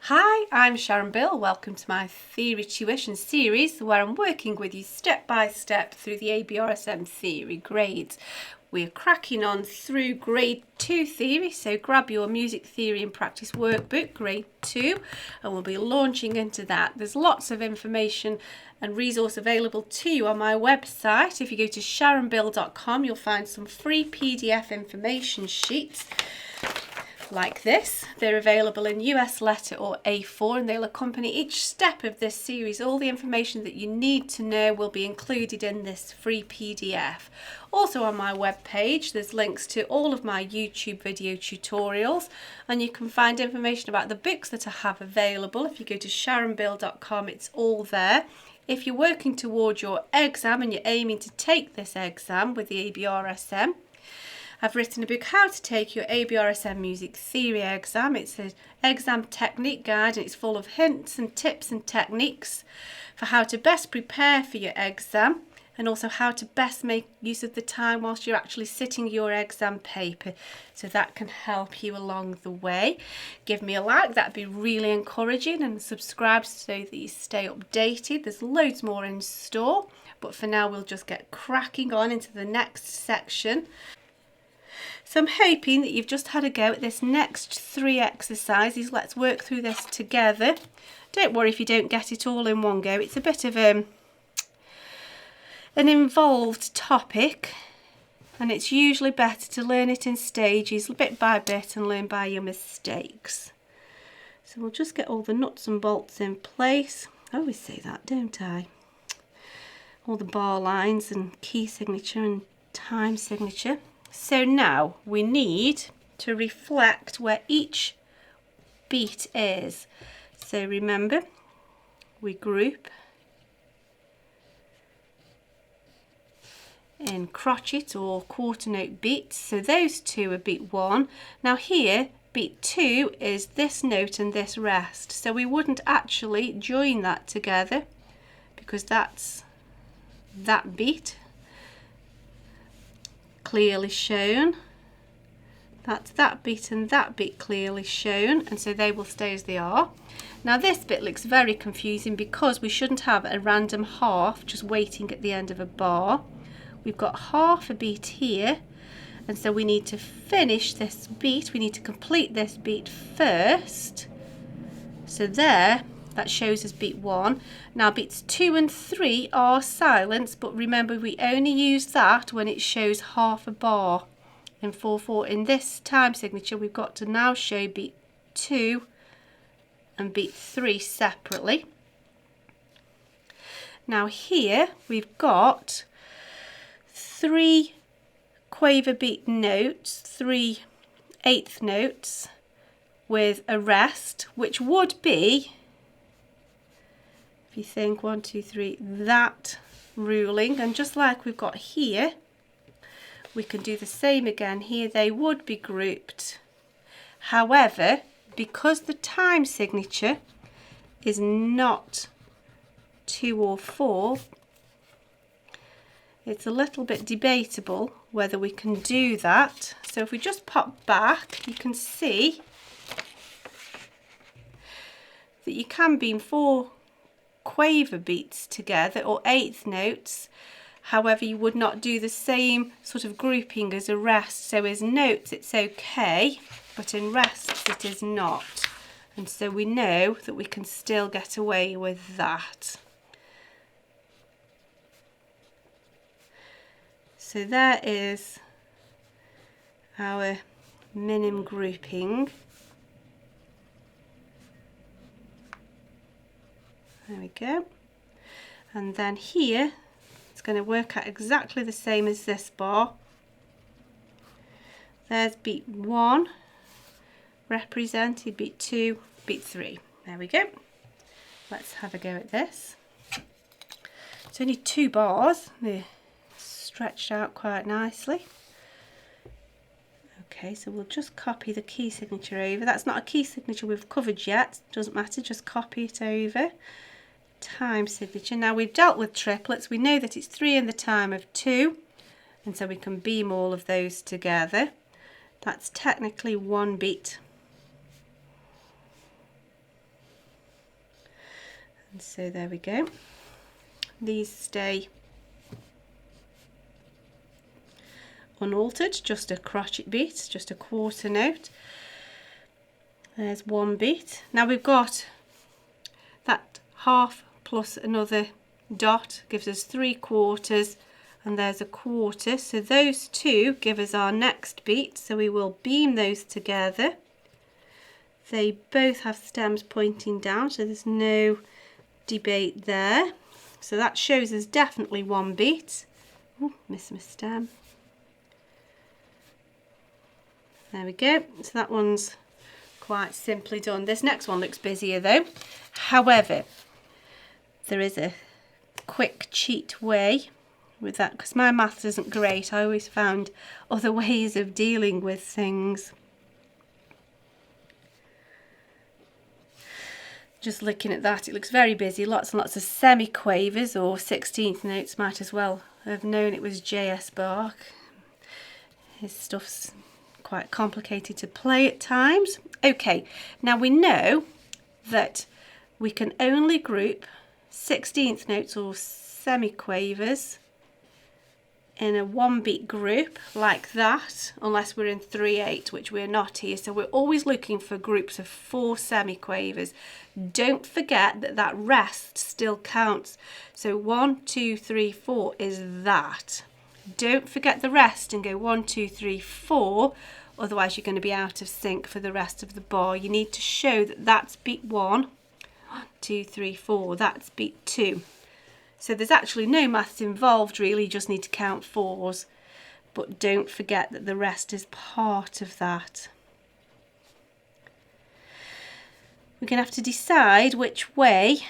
Hi, I'm Sharon Bill. Welcome to my Theory Tuition series where I'm working with you step by step through the ABRSM Theory grades. We're cracking on through Grade 2 Theory, so grab your Music Theory and Practice workbook, Grade 2, and we'll be launching into that. There's lots of information and resource available to you on my website. If you go to sharonbill.com, you'll find some free PDF information sheets like this. They're available in US letter or A4 and they'll accompany each step of this series. All the information that you need to know will be included in this free PDF. Also on my webpage there's links to all of my YouTube video tutorials, and you can find information about the books that I have available. If you go to sharonbill.com, it's all there. If you're working towards your exam and you're aiming to take this exam with the ABRSM, I've written a book, How to Take Your ABRSM Music Theory Exam. It's an exam technique guide and it's full of hints and tips and techniques for how to best prepare for your exam, and also how to best make use of the time whilst you're actually sitting your exam paper. So that can help you along the way. Give me a like, that'd be really encouraging, and subscribe so that you stay updated. There's loads more in store, but for now we'll just get cracking on into the next section. So I'm hoping that you've just had a go at this next 3 exercises. Let's work through this together. Don't worry if you don't get it all in one go. It's a bit of an involved topic, and it's usually better to learn it in stages, bit by bit, and learn by your mistakes. So we'll just get all the nuts and bolts in place. I always say that, don't I? All the bar lines and key signature and time signature. So now we need to reflect where each beat is. So remember, we group in crotchet or quarter note beats. So those two are beat 1. Now here, beat 2 is this note and this rest. So we wouldn't actually join that together because that's that beat clearly shown. That's that beat and that beat clearly shown, and so they will stay as they are. Now this bit looks very confusing because we shouldn't have a random half just waiting at the end of a bar. We've got half a beat here, and so we need to finish this beat. We need to complete this beat first. So there, that shows us beat 1. Now beats 2 and 3 are silent, but remember we only use that when it shows half a bar in 4/4. In this time signature we've got to now show beat 2 and beat 3 separately. Now here we've got 3 quaver beat notes, 3 eighth notes with a rest, which would be, if you think 1, 2, 3, that ruling, and just like we've got here, we can do the same again here. They would be grouped. However, because the time signature is not 2 or 4, it's a little bit debatable whether we can do that. So if we just pop back, you can see that you can beam 4 quaver beats together or eighth notes. However, you would not do the same sort of grouping as a rest. So as notes it's okay, but in rests it is not. And so we know that we can still get away with that. So there is our minim grouping. There we go. And then here it's going to work out exactly the same as this bar. There's beat 1 represented, beat 2, beat 3. There we go. Let's have a go at this. It's only 2 bars. They're stretched out quite nicely. Okay, so we'll just copy the key signature over. That's not a key signature we've covered yet. Doesn't matter, just copy it over. Time signature. Now we've dealt with triplets. We know that it's 3 in the time of 2, and so we can beam all of those together. That's technically 1 beat. And so there we go. These stay unaltered, just a crotchet beat, just a quarter note. There's one beat. Now we've got that half plus another dot gives us 3/4, and there's a quarter, so those two give us our next beat, so we will beam those together. They both have stems pointing down, so there's no debate there. So that shows us definitely one beat. Oh, missed my stem. There we go. So that one's quite simply done. This next one looks busier though. However, there is a quick cheat way with that, because my maths isn't great. I always found other ways of dealing with things. Just looking at that, it looks very busy. Lots and lots of semiquavers, or 16th notes. Might as well have known it was J.S. Bach. His stuff's quite complicated to play at times. Okay, now we know that we can only group 16th notes or semiquavers in a 1-beat group like that, unless we're in 3/8, which we're not here. So we're always looking for groups of 4 semiquavers. Don't forget that that rest still counts. So 1, 2, 3, 4 is that. Don't forget the rest and go 1, 2, 3, 4. Otherwise you're going to be out of sync for the rest of the bar. You need to show that that's beat 1, 2, 3, 4. That's beat 2. So there's actually no maths involved really, you just need to count 4s. But don't forget that the rest is part of that. We're going to have to decide which way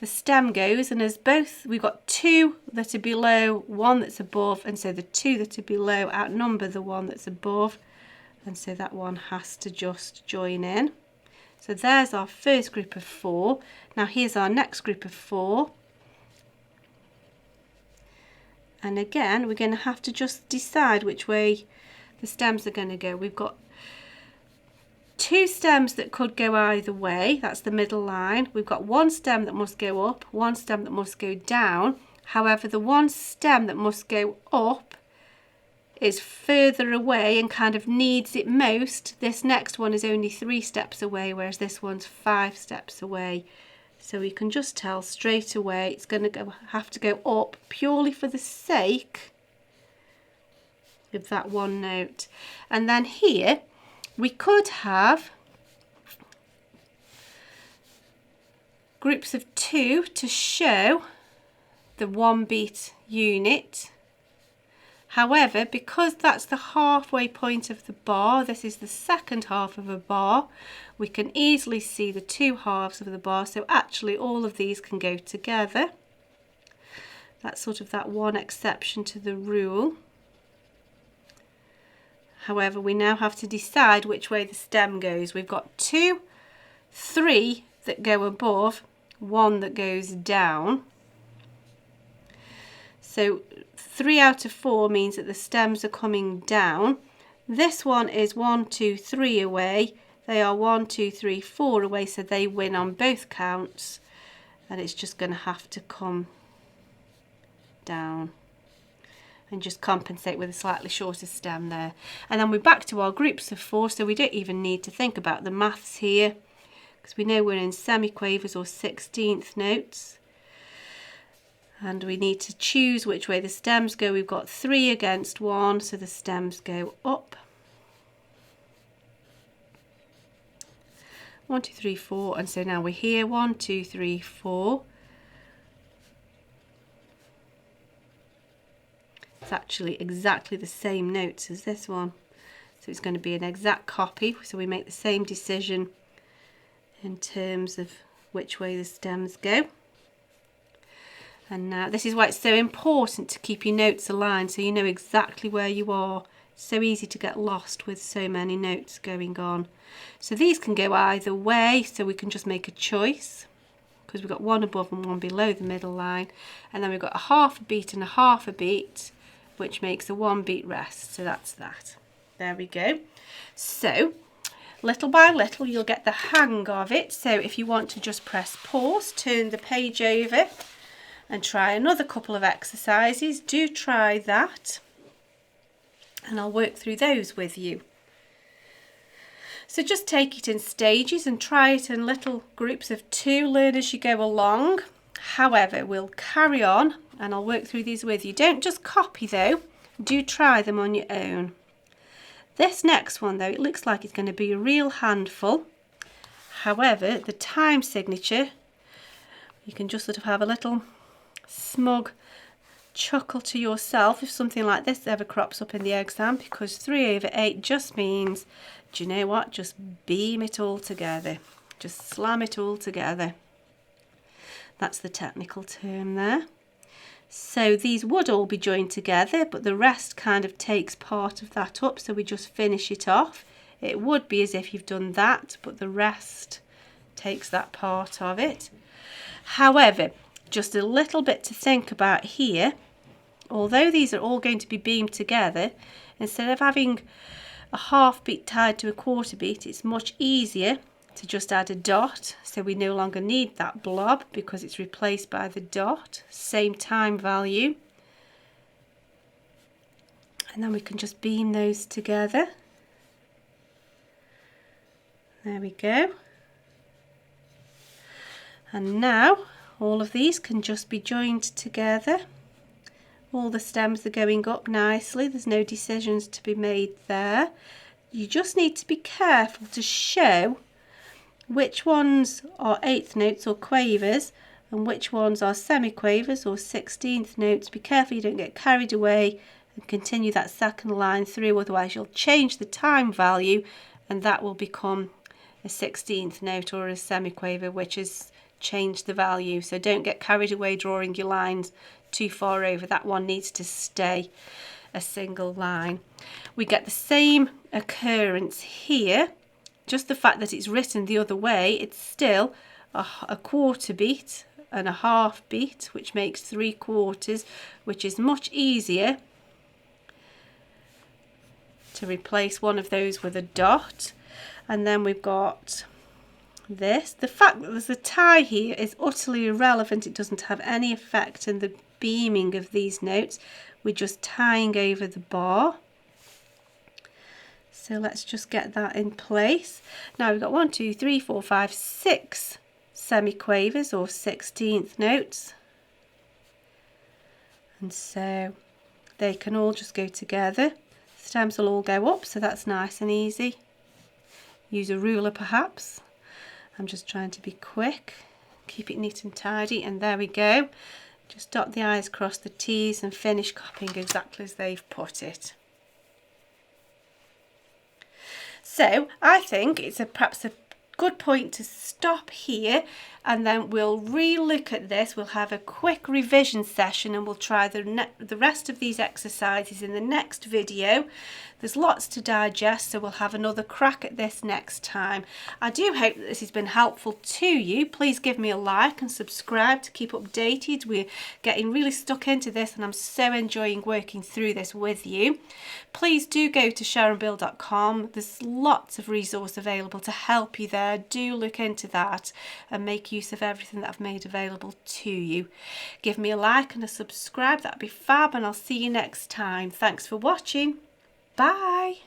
the stem goes, and as both, we've got 2 that are below, 1 that's above, and so the 2 that are below outnumber the 1 that's above, and so that one has to just join in. So there's our first group of 4. Now here's our next group of 4. And again, we're going to have to just decide which way the stems are going to go. We've got 2 stems that could go either way. That's the middle line. We've got 1 stem that must go up, 1 stem that must go down. However, the 1 stem that must go up is further away and kind of needs it most. This next one is only 3 steps away, whereas this one's 5 steps away. So we can just tell straight away it's going to have to go up purely for the sake of that 1 note. And then here we could have groups of 2 to show the 1-beat unit. However, because that's the halfway point of the bar, this is the second half of a bar, we can easily see the 2 halves of the bar, so actually all of these can go together. That's sort of that one exception to the rule. However, we now have to decide which way the stem goes. We've got 2, 3 that go above, 1 that goes down. So 3 out of 4 means that the stems are coming down. This one is 1, 2, 3 away. They are 1, 2, 3, 4 away, so they win on both counts. And it's just going to have to come down and just compensate with a slightly shorter stem there. And then we're back to our groups of 4, so we don't even need to think about the maths here, because we know we're in semiquavers or 16th notes. And we need to choose which way the stems go. We've got 3 against 1, so the stems go up. 1, 2, 3, 4, and so now we're here, 1, 2, 3, 4. It's actually exactly the same notes as this one. So it's going to be an exact copy, so we make the same decision in terms of which way the stems go. And now this is why it's so important to keep your notes aligned so you know exactly where you are. It's so easy to get lost with so many notes going on. So these can go either way, so we can just make a choice, because we've got 1 above and 1 below the middle line. And then we've got a half a beat and a half a beat, which makes a 1-beat rest. So that's that. There we go. So Little by little you'll get the hang of it, so if you want to just press pause, turn the page over and try another couple of exercises, do try that and I'll work through those with you. So just take it in stages and try it in little groups of 2, learn as you go along. However, we'll carry on and I'll work through these with you. Don't just copy though, do try them on your own. This next one though, it looks like it's going to be a real handful. However, the time signature, you can just sort of have a little smug chuckle to yourself if something like this ever crops up in the exam, because 3/8 just means, do you know what, just beam it all together, just slam it all together. That's the technical term there. So these would all be joined together, but the rest kind of takes part of that up, so we just finish it off. It would be as if you've done that, but the rest takes that part of it. However, just a little bit to think about here. Although these are all going to be beamed together, instead of having a half beat tied to a quarter beat, it's much easier to just add a dot, so we no longer need that blob because it's replaced by the dot, same time value, and then we can just beam those together. There we go. And now all of these can just be joined together. All the stems are going up nicely, there's no decisions to be made there. You just need to be careful to show which ones are 8th notes or quavers and which ones are semiquavers or 16th notes. Be careful you don't get carried away and continue that second line through, otherwise you'll change the time value and that will become a 16th note or a semiquaver, which has changed the value. So don't get carried away drawing your lines too far over. That one needs to stay a single line. We get the same occurrence here. Just the fact that it's written the other way, it's still a quarter beat and a half beat, which makes 3/4, which is much easier to replace one of those with a dot. And then we've got this. The fact that there's a tie here is utterly irrelevant. It doesn't have any effect in the beaming of these notes. We're just tying over the bar. So let's just get that in place. Now we've got 1, 2, 3, 4, 5, 6 semiquavers or 16th notes. And so they can all just go together. Stems will all go up, so that's nice and easy. Use a ruler perhaps. I'm just trying to be quick. Keep it neat and tidy, and there we go. Just dot the I's, cross the T's and finish copying exactly as they've put it. So I think it's perhaps a good point to stop here, and then we'll re-look at this. We'll have a quick revision session and we'll try the rest of these exercises in the next video. There's lots to digest, so we'll have another crack at this next time. I do hope that this has been helpful to you. Please give me a like and subscribe to keep updated. We're getting really stuck into this and I'm so enjoying working through this with you. Please do go to sharonbill.com. There's lots of resource available to help you there. Do look into that and make use of everything that I've made available to you. Give me a like and a subscribe, that'd be fab, and I'll see you next time. Thanks for watching. Bye.